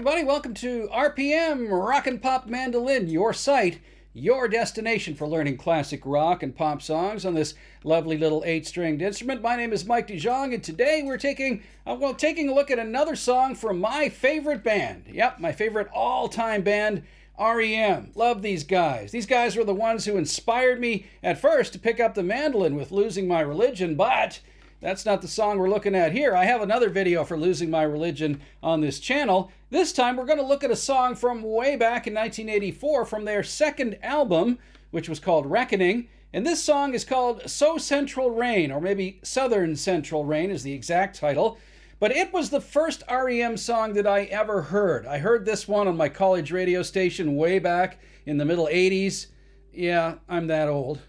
everybody. Welcome to RPM, Rock and Pop Mandolin, your site, your destination for learning classic rock and pop songs on this lovely little 8-stringed instrument. My name is Mike DeJong, and today we're taking a look at another song from my favorite band. Yep, my favorite all-time band, R.E.M. Love these guys. These guys were the ones who inspired me at first to pick up the mandolin with Losing My Religion, but that's not the song we're looking at here. I have another video for Losing My Religion on this channel. This time we're going to look at a song from way back in 1984 from their second album, which was called Reckoning. And this song is called So Central Rain, or maybe Southern Central Rain is the exact title. But it was the first R.E.M. song that I ever heard. I heard this one on my college radio station way back in the middle 80s. Yeah, I'm that old.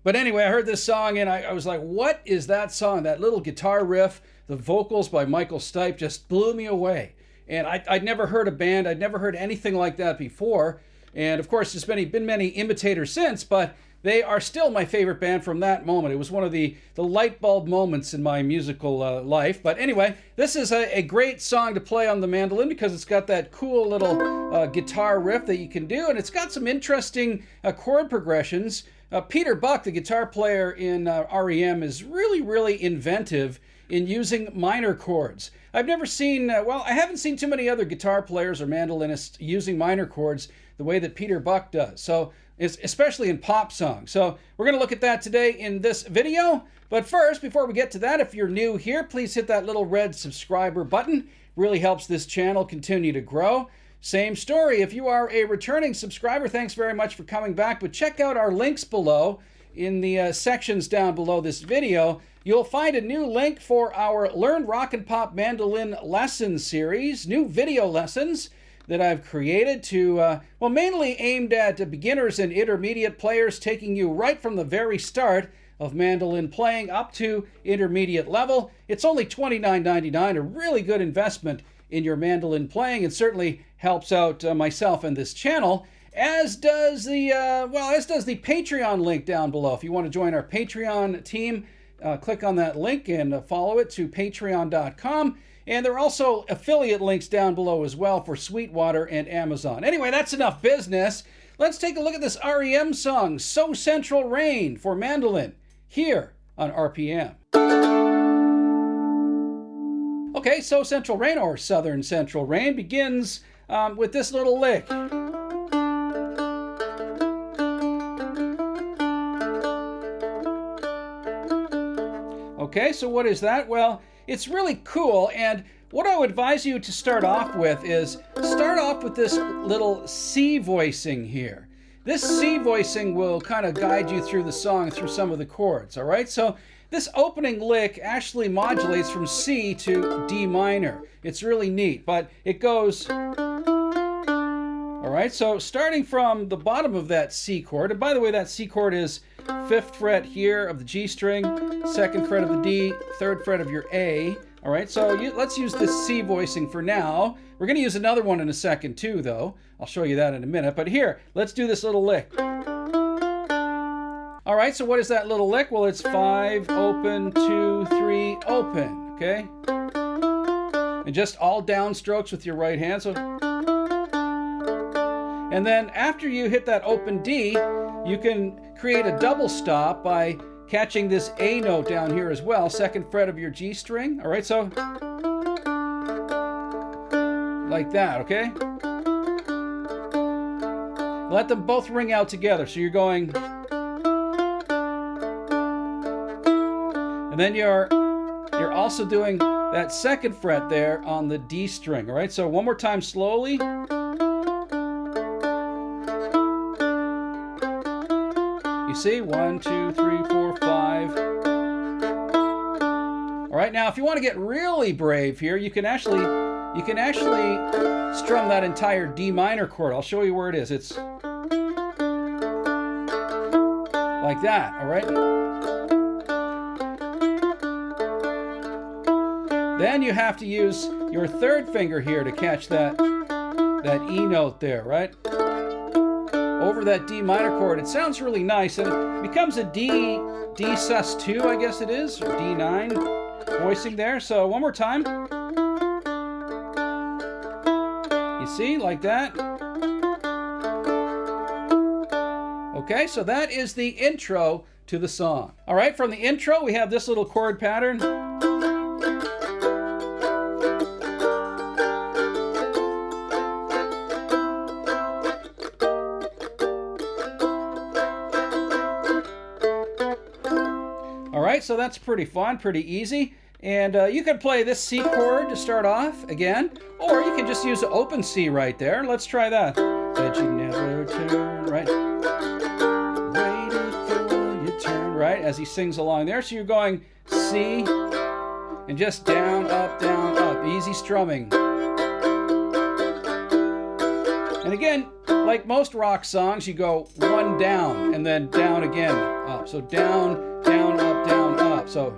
But anyway, I heard this song and I was like, what is that song? That little guitar riff, the vocals by Michael Stipe just blew me away. And I'd never heard a band, I'd never heard anything like that before. And of course, there's been many imitators since, but they are still my favorite band from that moment. It was one of the light bulb moments in my musical life. But anyway, this is a great song to play on the mandolin because it's got that cool little guitar riff that you can do. And it's got some interesting chord progressions. Peter Buck, the guitar player in R.E.M., is really inventive in using minor chords. I've never seen, I haven't seen too many other guitar players or mandolinists using minor chords the way that Peter Buck does. So, especially in pop songs. So we're going to look at that today in this video. But first, before we get to that, if you're new here, please hit that little red subscriber button. Really helps this channel continue to grow. Same story. If you are a returning subscriber, thanks very much for coming back. But check out our links below in the sections down below this video. You'll find a new link for our Learn Rock and Pop Mandolin Lesson series, new video lessons that I've created to, mainly aimed at beginners and intermediate players, taking you right from the very start of mandolin playing up to intermediate level. It's only $29.99, a really good investment in your mandolin playing, and certainly helps out myself and this channel, as does the Patreon link down below. If you want to join our Patreon team, click on that link and follow it to patreon.com. And there are also affiliate links down below as well for Sweetwater and Amazon. Anyway, that's enough business. Let's take a look at this R.E.M. song, So Central Rain, for mandolin, here on RPM. Okay, So Central Rain, or Southern Central Rain, begins with this little lick. Okay, so what is that? Well, it's really cool, and what I would advise you to start off with is start off with this little C voicing here. This C voicing will kind of guide you through the song, through some of the chords, all right? So this opening lick actually modulates from C to D minor. It's really neat, but it goes, all right? So starting from the bottom of that C chord, and by the way, that C chord is 5th fret here of the G string, 2nd fret of the D, 3rd fret of your A. All right, so let's use this C voicing for now. We're going to use another one in a second too, though. I'll show you that in a minute. But here, let's do this little lick. All right, so what is that little lick? Well, it's 5, open, 2, 3, open, okay? And just all downstrokes with your right hand. So, and then after you hit that open D, you can create a double stop by catching this A note down here as well, 2nd fret of your G string. All right, so like that, okay? Let them both ring out together. So you're going, and then you're also doing that 2nd fret there on the D string. All right, so one more time slowly. You see, 1, 2, 3, 4, 5. All right, now if you want to get really brave here, you can actually strum that entire D minor chord. I'll show you where it is. It's like that, all right? Then you have to use your 3rd finger here to catch that E note there, right? Over that D minor chord. It sounds really nice, and it becomes a D sus2, I guess it is, or D9 voicing there. So one more time. You see, like that. Okay, so that is the intro to the song. All right, from the intro, we have this little chord pattern. All right, so that's pretty fun, pretty easy. And you could play this C chord to start off again, or you can just use an open C right there. Let's try that. Did you never turn, right? Waited for your turn, right? As he sings along there. So you're going C and just down, up, easy strumming. And again, like most rock songs, you go one down and then down again, up. So down, down, up. So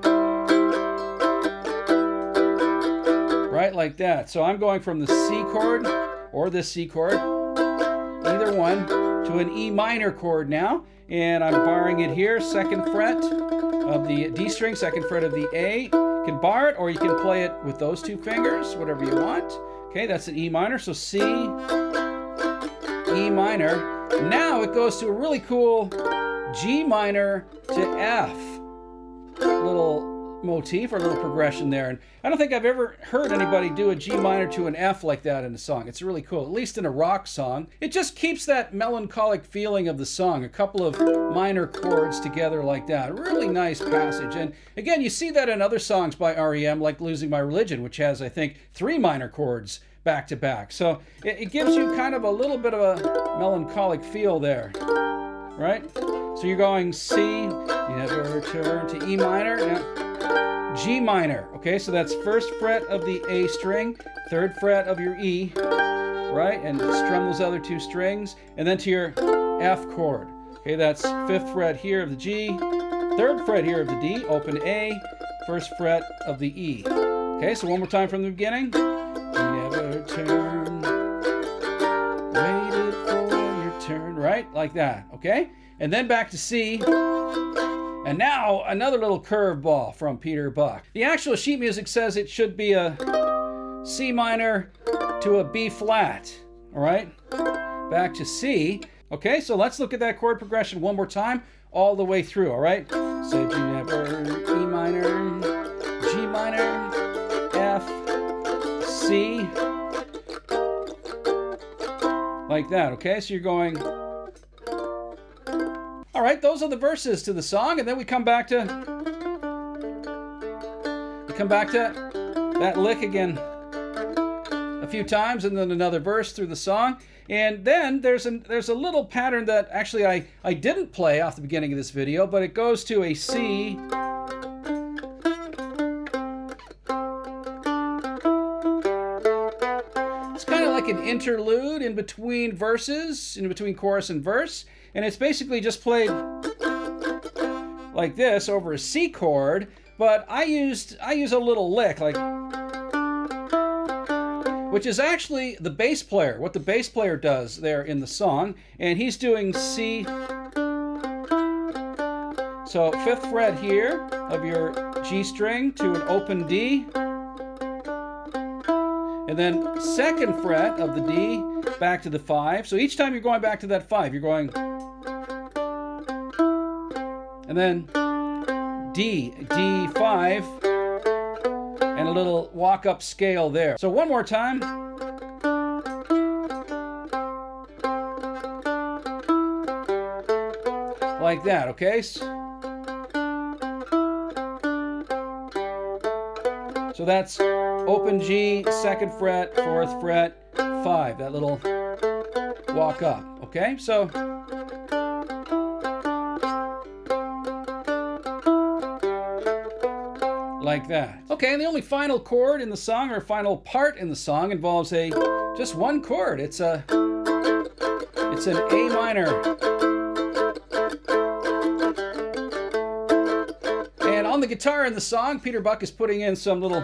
right like that. So I'm going from the C chord or this C chord, either one, to an E minor chord now, and I'm barring it here, 2nd fret of the D string, 2nd fret of the A. You can bar it or you can play it with those two fingers, whatever you want. Okay, that's an E minor, so C, E minor. Now it goes to a really cool G minor to F little motif or little progression there, and I don't think I've ever heard anybody do a G minor to an F like that in a song. It's really cool, at least in a rock song. It just keeps that melancholic feeling of the song, a couple of minor chords together like that. Really nice passage. And again, you see that in other songs by R.E.M. like Losing My Religion, which has, I think, 3 minor chords back to back. So it gives you kind of a little bit of a melancholic feel there, right? So you're going C, you never turn, to E minor, G minor. Okay, so that's 1st fret of the A string, 3rd fret of your E, right? And strum those other 2 strings, and then to your F chord. Okay, that's 5th fret here of the G, 3rd fret here of the D, open A, 1st fret of the E. Okay, so one more time from the beginning. Never turn, waited for your turn, right? Like that, okay? And then back to C. And now another little curveball from Peter Buck. The actual sheet music says it should be a C minor to a B flat, all right? Back to C. Okay, so let's look at that chord progression one more time, all the way through, all right? Said you never, E minor, G minor, F, C, like that, okay? So you're going... All right, those are the verses to the song, and then we come back to that lick again a few times, and then another verse through the song. And then there's a little pattern that actually I didn't play off the beginning of this video, but it goes to a C, it's kind of like an interlude in between verses, in between chorus and verse. And it's basically just played like this over a C chord, but I use a little lick, like, which is actually the bass player, what the bass player does there in the song, and he's doing C. So 5th fret here of your G string to an open D, and then 2nd fret of the D back to the 5. So each time you're going back to that 5, you're going, and then D, D5, and a little walk-up scale there. So one more time. Like that, okay? So that's open G, 2nd fret, 4th fret, 5, that little walk up, okay? So like that. Okay, and the only final chord in the song, or final part in the song, involves just one chord. It's an A minor. And on the guitar in the song, Peter Buck is putting in some little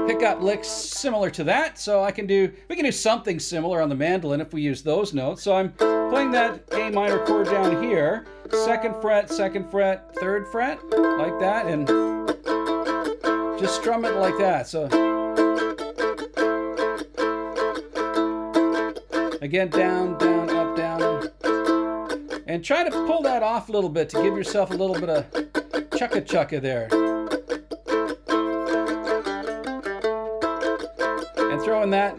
pickup licks similar to that. So we can do something similar on the mandolin if we use those notes. So I'm playing that A minor chord down here, 2nd fret, 2nd fret, 3rd fret, like that, and just strum it like that. So Again, down, down, up, down. And try to pull that off a little bit to give yourself a little bit of chukka-chukka there. And throwing that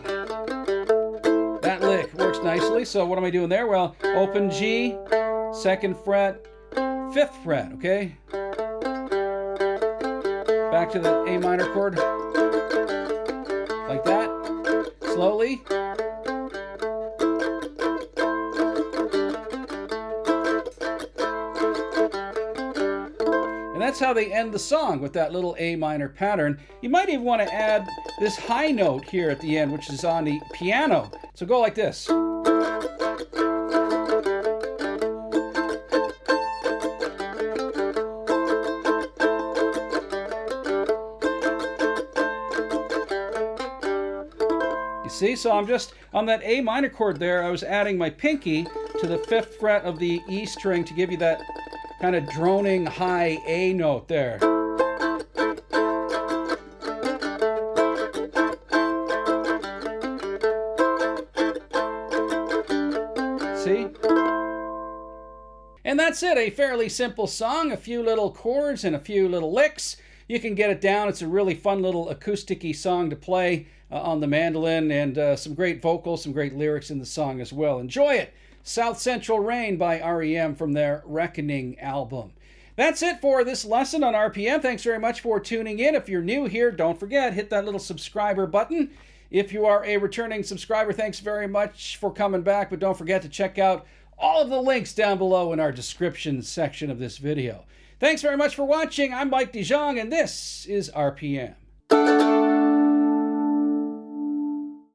lick works nicely. So what am I doing there? Well, open G, 2nd fret, 5th fret, okay? Back to the A minor chord. Like that. Slowly. And that's how they end the song, with that little A minor pattern. You might even want to add this high note here at the end, which is on the piano. So go like this. See, so I'm just on that A minor chord there, I was adding my pinky to the 5th fret of the E string to give you that kind of droning high A note there. See? And that's it, a fairly simple song, a few little chords and a few little licks. You can get it down. It's a really fun little acoustic-y song to play on the mandolin, and some great vocals, some great lyrics in the song as well. Enjoy it. South Central Rain by R.E.M. from their Reckoning album. That's it for this lesson on RPM. Thanks very much for tuning in. If you're new here, don't forget, hit that little subscriber button. If you are a returning subscriber, thanks very much for coming back, but don't forget to check out all of the links down below in our description section of this video. Thanks very much for watching. I'm Mike DeJong, and this is RPM.